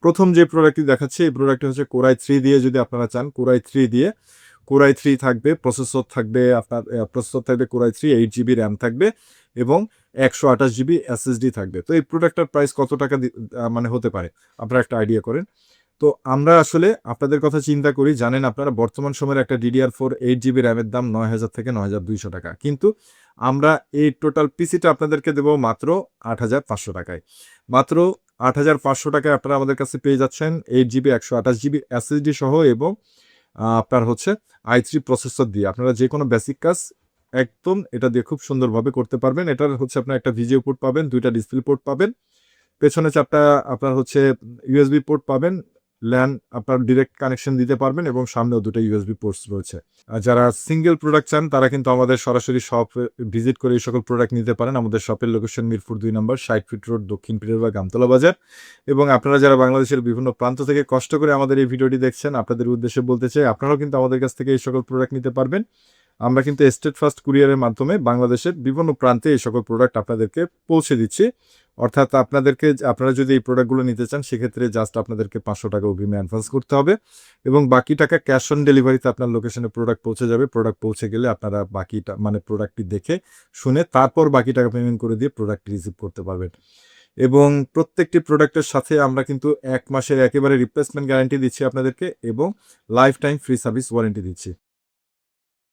প্রথম যে প্রোডাক্টটি দেখাচ্ছি এই প্রোডাক্টটি হচ্ছে কোরাই 3 দিয়ে যদি আপনারা চান কোরাই 3 দিয়ে কোরাই 3 থাকবে, প্রসেসর থাকবে আপনার প্রসেসর থাকবে কোরাই 3, 8 জিবি র্যাম থাকবে এবং 128 জিবি এসএসডি থাকবে। তো এই প্রোডাক্টটার প্রাইস কত টাকা মানে হতে পারে আপনারা একটা আইডিয়া করেন। তো আমরা আসলে আপনাদের কথা চিন্তা করি, জানেন আপনারা বর্তমান সময়ের একটা DDR4 8 জিবি র্যামের দাম ৯,০০০ থেকে ৯,২০০ টাকা, কিন্তু আমরা এই টোটাল পিসিটা আপনাদেরকে দেবো মাত্র ৮,৫০০ টাকায়। মাত্র ৮,৫০০ টাকায় আপনারা আমাদের কাছে পেয়ে যাচ্ছেন 8 জিবি 128 জিবি এসএসডি সহ এবং আপনার হচ্ছে i3 প্রসেসর দিয়ে আপনারা যে কোনো বেসিক কাজ একদম এটা দিয়ে খুব সুন্দরভাবে করতে পারবেন। এটার হচ্ছে আপনার একটা ভিজিও পোর্ট পাবেন, 2টা ডিসপ্লে পোর্ট পাবেন, পেছনে 4টা আপনার হচ্ছে ইউএসবি পোর্ট পাবেন, ল্যান আপনার ডিরেক্ট কানেকশন দিতে পারবেন এবং সামনেও 2টা ইউএসবি পোর্টস রয়েছে। আর যারা সিঙ্গেল প্রোডাক্ট চান তারা কিন্তু আমাদের সরাসরি শপ ভিজিট করে এই সকল প্রোডাক্ট নিতে পারেন। আমাদের শপের লোকেশন মিরপুর 2 নম্বর 60 ফিট রোড, দক্ষিণ পীরেরবাগ, আমতলা বাজার। এবং আপনারা যারা বাংলাদেশের বিভিন্ন প্রান্ত থেকে কষ্ট করে আমাদের এই ভিডিওটি দেখছেন, আপনাদের উদ্দেশ্যে বলতে চাই আপনারাও কিন্তু আমাদের কাছ থেকে এই সকল প্রোডাক্ট নিতে পারবেন। আমরা কিন্তু স্টেট ফার্স্ট কুরিয়ারের মাধ্যমে বাংলাদেশের বিভিন্ন প্রান্তে এই সকল প্রোডাক্ট আপনাদেরকে পৌঁছে দিচ্ছি। অর্থাৎ আপনারা যদি এই প্রোডাক্টগুলো নিতে চান সেক্ষেত্রে জাস্ট আপনাদেরকে 500 টাকা অগ্রিমে অ্যাডভান্স করতে হবে এবং বাকি টাকা ক্যাশ অন ডেলিভারিতে আপনার লোকেশনে প্রোডাক্ট পৌঁছে যাবে। প্রোডাক্ট পৌঁছে গেলে আপনারা বাকিটা মানে প্রোডাক্টটি দেখে শুনে তারপর বাকি টাকা পেমেন্ট করে দিয়ে প্রোডাক্ট রিসিভ করতে পারবেন। এবং প্রত্যেকটি প্রোডাক্টের সাথে আমরা কিন্তু 1 মাসের একেবারে রিপ্লেসমেন্ট গ্যারান্টি দিচ্ছি আপনাদেরকে এবং life time free service warranty দিচ্ছি।